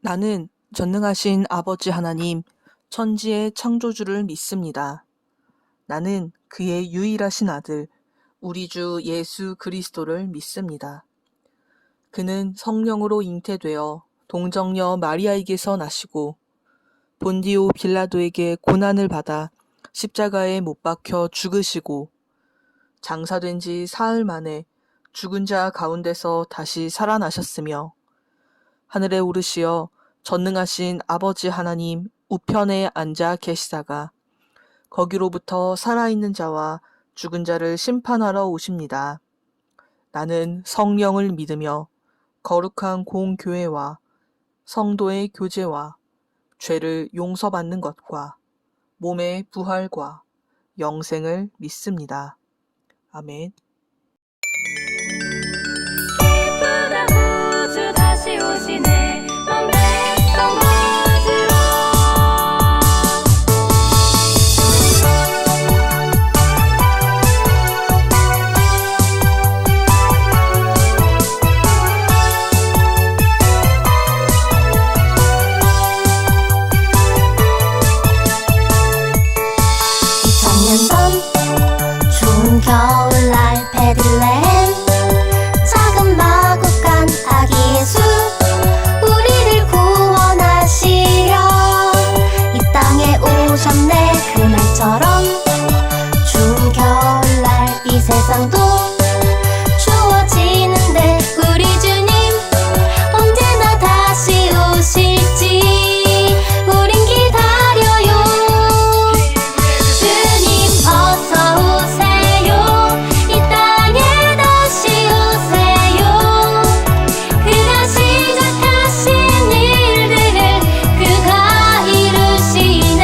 나는 전능하신 아버지 하나님, 천지의 창조주를 믿습니다. 나는 그의 유일하신 아들, 우리 주 예수 그리스도를 믿습니다. 그는 성령으로 잉태되어 동정녀 마리아에게서 나시고 본디오 빌라도에게 고난을 받아 십자가에 못 박혀 죽으시고 장사된 지 사흘 만에 죽은 자 가운데서 다시 살아나셨으며 하늘에 오르시어 전능하신 아버지 하나님 우편에 앉아 계시다가 거기로부터 살아있는 자와 죽은 자를 심판하러 오십니다. 나는 성령을 믿으며 거룩한 공교회와 성도의 교제와 죄를 용서받는 것과 몸의 부활과 영생을 믿습니다. 아멘. 기쁘다 구주 다시 오시네 온 백성 맞으러 천년 전 추운 겨울날 베들레헴 작은 마구간 아기 예수 우리를 구원하시려 이 땅에 오셨네. 그날처럼 추운 겨울날 이 세상도 추워지는데 우리 주님 언제나 다시 오실지 우린 기다려요. 주님 어서 오세요. 이 땅에 다시 오세요. 그가 시작하신 일들을 그가 이루시네.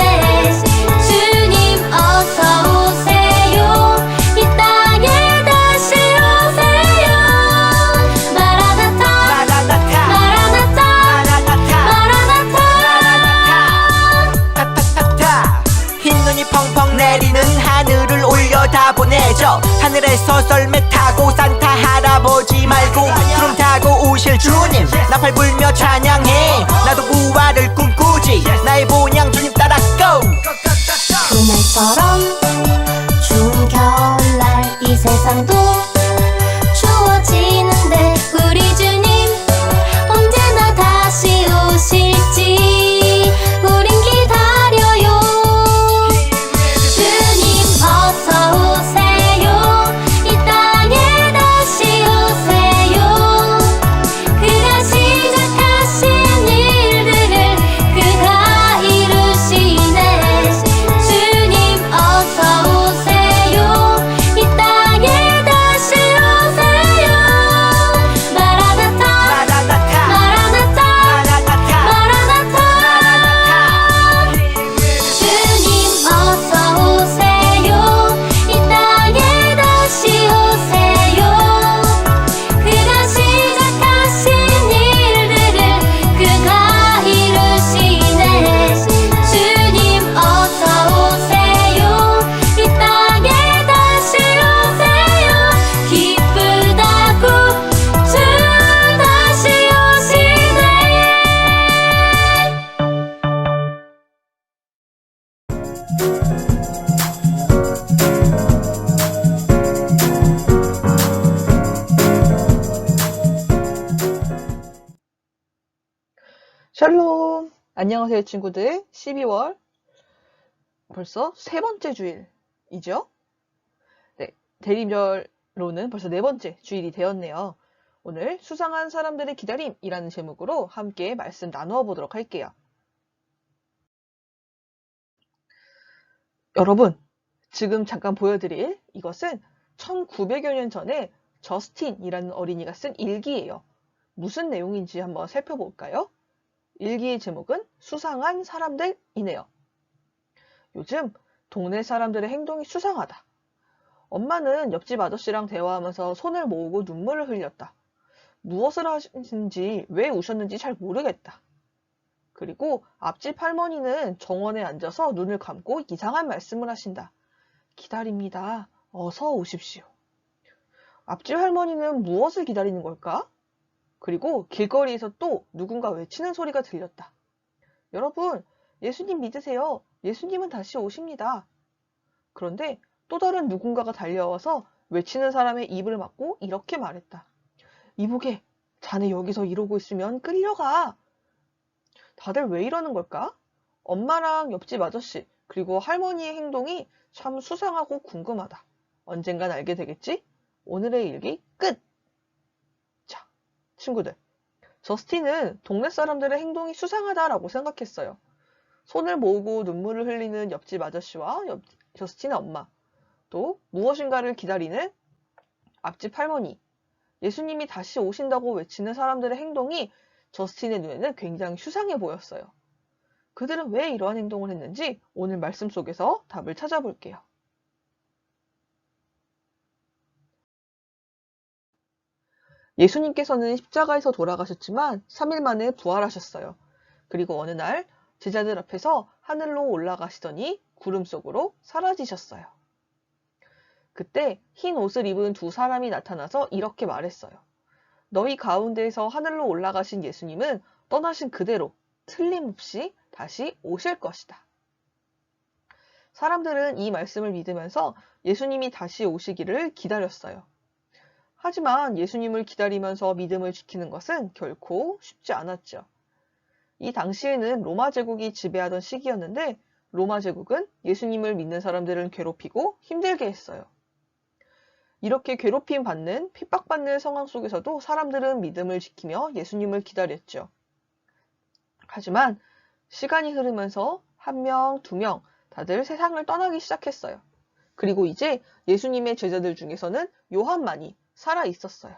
주님 어서 오세요. 이 땅에 다시 오세요. 마라나타 마라나타 마라나타 타타타타 흰눈이 펑펑 내리는 하늘을 올려다보내죠. 하늘에서 썰매 타고 산타 할아버지 말고 구름 타고 오실 주님 나팔 불며 찬양해. 나도 부활을 꿈꾸지 나의 본향 주님 따라 go. 그날처럼 추운 겨울날 이 세상도 추워지는데 우리 주님 언제나 다시 오실지 우린 기다려요. 주님 어서 오세요. 이 땅에 다시 오세요. 그가 시작하신 일들을 그가 이루시네. 주님 어서 오세요. 이 땅에 다시 오세요. 마라나타 마라나타 마라나타 마라나타 마라나타 주님 어서 오세요. 이 땅에 다시 오세요. 그가 시작하신 일들을 그가 이루시네. 주님 어서 오세요. 이 땅에 다시 오세요. 기쁘다고 주 다시 오시네. 샬롬! 안녕하세요, 친구들. 12월 벌써 세 번째 주일이죠? 네, 대림절로는 벌써 네 번째 주일이 되었네요. 오늘 수상한 사람들의 기다림이라는 제목으로 함께 말씀 나누어 보도록 할게요. 여러분, 지금 잠깐 보여드릴 이것은 1900여 년 전에 저스틴이라는 어린이가 쓴 일기예요. 무슨 내용인지 한번 살펴볼까요? 일기의 제목은 수상한 사람들이네요. 요즘 동네 사람들의 행동이 수상하다. 엄마는 옆집 아저씨랑 대화하면서 손을 모으고 눈물을 흘렸다. 무엇을 하시는지 왜 우셨는지 잘 모르겠다. 그리고 앞집 할머니는 정원에 앉아서 눈을 감고 이상한 말씀을 하신다. 기다립니다. 어서 오십시오. 앞집 할머니는 무엇을 기다리는 걸까? 그리고 길거리에서 또 누군가 외치는 소리가 들렸다. 여러분, 예수님 믿으세요. 예수님은 다시 오십니다. 그런데 또 다른 누군가가 달려와서 외치는 사람의 입을 막고 이렇게 말했다. 이보게, 자네 여기서 이러고 있으면 끌려가. 다들 왜 이러는 걸까? 엄마랑 옆집 아저씨, 그리고 할머니의 행동이 참 수상하고 궁금하다. 언젠간 알게 되겠지? 오늘의 일기 끝! 자, 친구들. 저스틴은 동네 사람들의 행동이 수상하다라고 생각했어요. 손을 모으고 눈물을 흘리는 옆집 아저씨와 저스틴의 엄마, 또 무엇인가를 기다리는 앞집 할머니, 예수님이 다시 오신다고 외치는 사람들의 행동이 저스틴의 눈에는 굉장히 수상해 보였어요. 그들은 왜 이러한 행동을 했는지 오늘 말씀 속에서 답을 찾아볼게요. 예수님께서는 십자가에서 돌아가셨지만 3일 만에 부활하셨어요. 그리고 어느 날 제자들 앞에서 하늘로 올라가시더니 구름 속으로 사라지셨어요. 그때 흰 옷을 입은 두 사람이 나타나서 이렇게 말했어요. 너희 가운데에서 하늘로 올라가신 예수님은 떠나신 그대로 틀림없이 다시 오실 것이다. 사람들은 이 말씀을 믿으면서 예수님이 다시 오시기를 기다렸어요. 하지만 예수님을 기다리면서 믿음을 지키는 것은 결코 쉽지 않았죠. 이 당시에는 로마 제국이 지배하던 시기였는데 로마 제국은 예수님을 믿는 사람들을 괴롭히고 힘들게 했어요. 이렇게 괴롭힘 받는, 핍박받는 상황 속에서도 사람들은 믿음을 지키며 예수님을 기다렸죠. 하지만 시간이 흐르면서 한 명, 두 명 다들 세상을 떠나기 시작했어요. 그리고 이제 예수님의 제자들 중에서는 요한만이 살아 있었어요.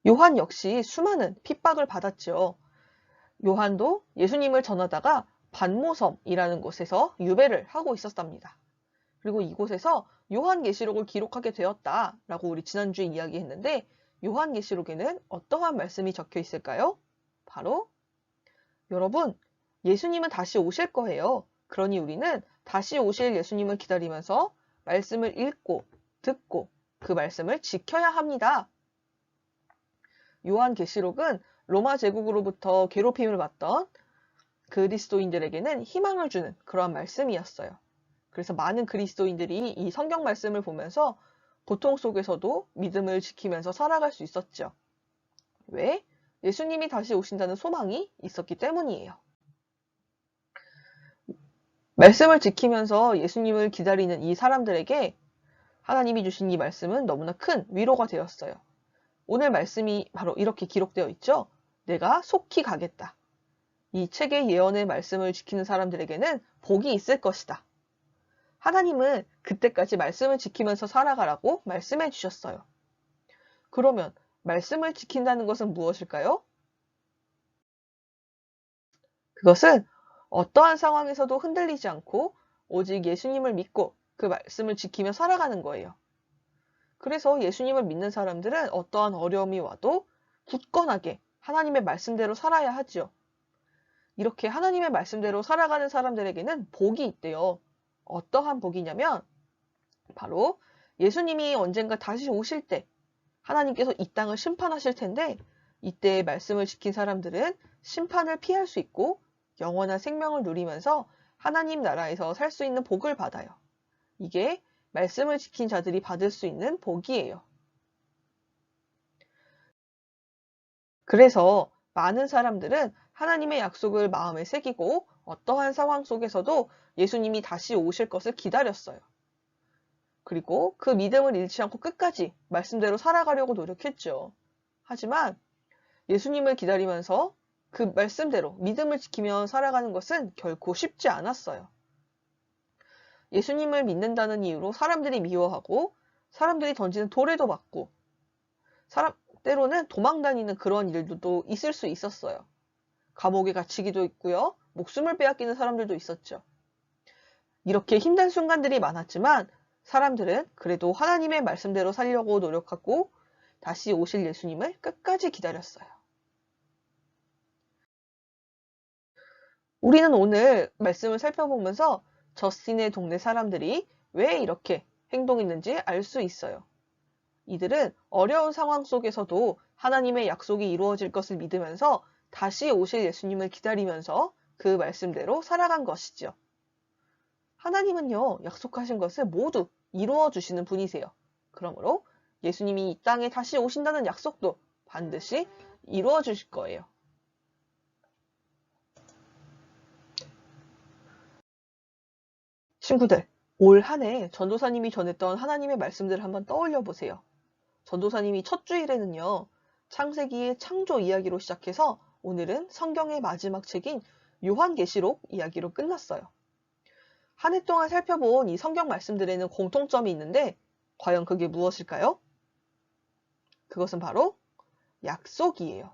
요한 역시 수많은 핍박을 받았죠. 요한도 예수님을 전하다가 반모섬이라는 곳에서 유배를 하고 있었답니다. 그리고 이곳에서 요한계시록을 기록하게 되었다라고 우리 지난주에 이야기했는데 요한계시록에는 어떠한 말씀이 적혀 있을까요? 바로 여러분, 예수님은 다시 오실 거예요. 그러니 우리는 다시 오실 예수님을 기다리면서 말씀을 읽고 듣고 그 말씀을 지켜야 합니다. 요한계시록은 로마 제국으로부터 괴롭힘을 받던 그리스도인들에게는 희망을 주는 그러한 말씀이었어요. 그래서 많은 그리스도인들이 이 성경 말씀을 보면서 고통 속에서도 믿음을 지키면서 살아갈 수 있었죠. 왜? 예수님이 다시 오신다는 소망이 있었기 때문이에요. 말씀을 지키면서 예수님을 기다리는 이 사람들에게 하나님이 주신 이 말씀은 너무나 큰 위로가 되었어요. 오늘 말씀이 바로 이렇게 기록되어 있죠. 내가 속히 가겠다. 이 책의 예언의 말씀을 지키는 사람들에게는 복이 있을 것이다. 하나님은 그때까지 말씀을 지키면서 살아가라고 말씀해 주셨어요. 그러면 말씀을 지킨다는 것은 무엇일까요? 그것은 어떠한 상황에서도 흔들리지 않고 오직 예수님을 믿고 그 말씀을 지키며 살아가는 거예요. 그래서 예수님을 믿는 사람들은 어떠한 어려움이 와도 굳건하게 하나님의 말씀대로 살아야 하지요. 이렇게 하나님의 말씀대로 살아가는 사람들에게는 복이 있대요. 어떠한 복이냐면 바로 예수님이 언젠가 다시 오실 때 하나님께서 이 땅을 심판하실 텐데 이때의 말씀을 지킨 사람들은 심판을 피할 수 있고 영원한 생명을 누리면서 하나님 나라에서 살 수 있는 복을 받아요. 이게 말씀을 지킨 자들이 받을 수 있는 복이에요. 그래서 많은 사람들은 하나님의 약속을 마음에 새기고 어떠한 상황 속에서도 예수님이 다시 오실 것을 기다렸어요. 그리고 그 믿음을 잃지 않고 끝까지 말씀대로 살아가려고 노력했죠. 하지만 예수님을 기다리면서 그 말씀대로 믿음을 지키며 살아가는 것은 결코 쉽지 않았어요. 예수님을 믿는다는 이유로 사람들이 미워하고 사람들이 던지는 돌에도 맞고 때로는 도망다니는 그런 일들도 있을 수 있었어요. 감옥에 갇히기도 있고요. 목숨을 빼앗기는 사람들도 있었죠. 이렇게 힘든 순간들이 많았지만 사람들은 그래도 하나님의 말씀대로 살려고 노력하고 다시 오실 예수님을 끝까지 기다렸어요. 우리는 오늘 말씀을 살펴보면서 저스틴의 동네 사람들이 왜 이렇게 행동했는지 알 수 있어요. 이들은 어려운 상황 속에서도 하나님의 약속이 이루어질 것을 믿으면서 다시 오실 예수님을 기다리면서 그 말씀대로 살아간 것이지요. 하나님은요, 약속하신 것을 모두 이루어 주시는 분이세요. 그러므로 예수님이 이 땅에 다시 오신다는 약속도 반드시 이루어 주실 거예요. 친구들, 올 한 해 전도사님이 전했던 하나님의 말씀들을 한번 떠올려 보세요. 전도사님이 첫 주일에는요, 창세기의 창조 이야기로 시작해서 오늘은 성경의 마지막 책인 요한계시록 이야기로 끝났어요. 한 해 동안 살펴본 이 성경 말씀들에는 공통점이 있는데 과연 그게 무엇일까요? 그것은 바로 약속이에요.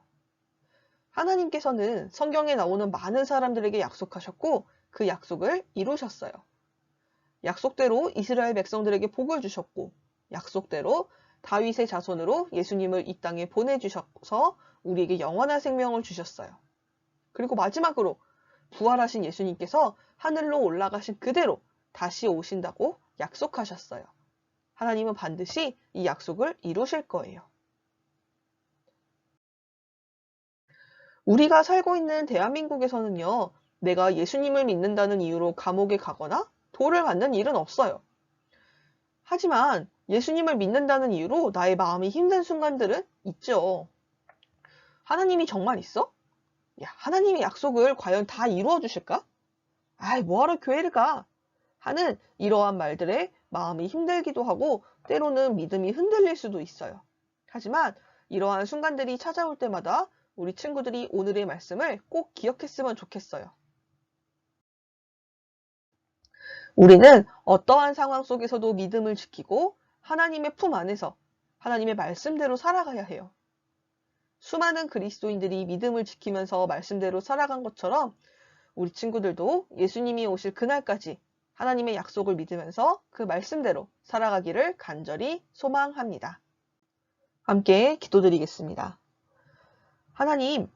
하나님께서는 성경에 나오는 많은 사람들에게 약속하셨고 그 약속을 이루셨어요. 약속대로 이스라엘 백성들에게 복을 주셨고 약속대로 다윗의 자손으로 예수님을 이 땅에 보내주셔서 우리에게 영원한 생명을 주셨어요. 그리고 마지막으로 부활하신 예수님께서 하늘로 올라가신 그대로 다시 오신다고 약속하셨어요. 하나님은 반드시 이 약속을 이루실 거예요. 우리가 살고 있는 대한민국에서는요, 내가 예수님을 믿는다는 이유로 감옥에 가거나 돌을 맞는 일은 없어요. 하지만 예수님을 믿는다는 이유로 나의 마음이 힘든 순간들은 있죠. 하나님이 정말 있어? 야, 하나님의 약속을 과연 다 이루어 주실까? 아이, 뭐하러 교회를 가? 하는 이러한 말들에 마음이 힘들기도 하고 때로는 믿음이 흔들릴 수도 있어요. 하지만 이러한 순간들이 찾아올 때마다 우리 친구들이 오늘의 말씀을 꼭 기억했으면 좋겠어요. 우리는 어떠한 상황 속에서도 믿음을 지키고 하나님의 품 안에서 하나님의 말씀대로 살아가야 해요. 수많은 그리스도인들이 믿음을 지키면서 말씀대로 살아간 것처럼 우리 친구들도 예수님이 오실 그날까지 하나님의 약속을 믿으면서 그 말씀대로 살아가기를 간절히 소망합니다. 함께 기도드리겠습니다. 하나님,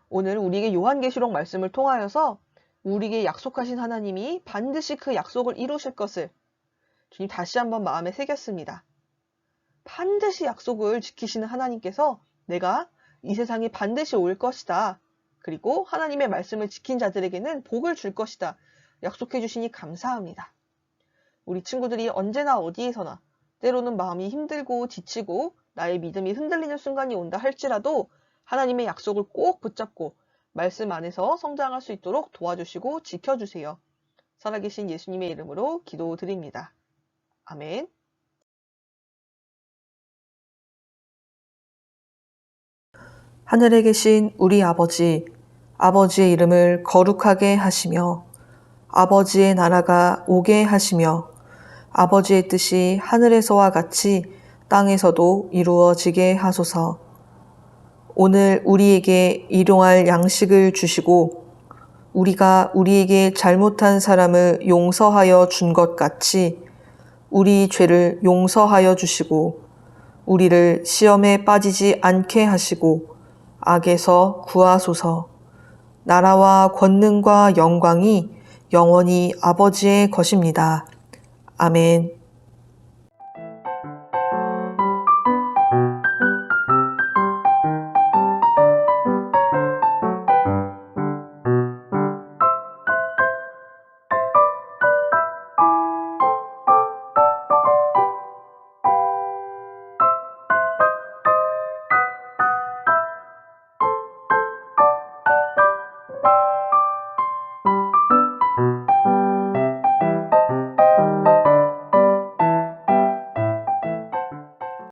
오늘 우리에게 요한계시록 말씀을 통하여서 우리에게 약속하신 하나님이 반드시 그 약속을 이루실 것을 주님 다시 한번 마음에 새겼습니다. 반드시 약속을 지키시는 하나님께서 내가 이 세상에 반드시 올 것이다. 그리고 하나님의 말씀을 지킨 자들에게는 복을 줄 것이다. 약속해 주시니 감사합니다. 우리 친구들이 언제나 어디에서나 때로는 마음이 힘들고 지치고 나의 믿음이 흔들리는 순간이 온다 할지라도 하나님의 약속을 꼭 붙잡고 말씀 안에서 성장할 수 있도록 도와주시고 지켜주세요. 살아계신 예수님의 이름으로 기도드립니다. 아멘. 하늘에 계신 우리 아버지, 아버지의 이름을 거룩하게 하시며 아버지의 나라가 오게 하시며 아버지의 뜻이 하늘에서와 같이 땅에서도 이루어지게 하소서. 오늘 우리에게 일용할 양식을 주시고 우리가 우리에게 잘못한 사람을 용서하여 준 것 같이 우리 죄를 용서하여 주시고 우리를 시험에 빠지지 않게 하시고 악에서 구하소서. 나라와 권능과 영광이 영원히 아버지의 것입니다. 아멘.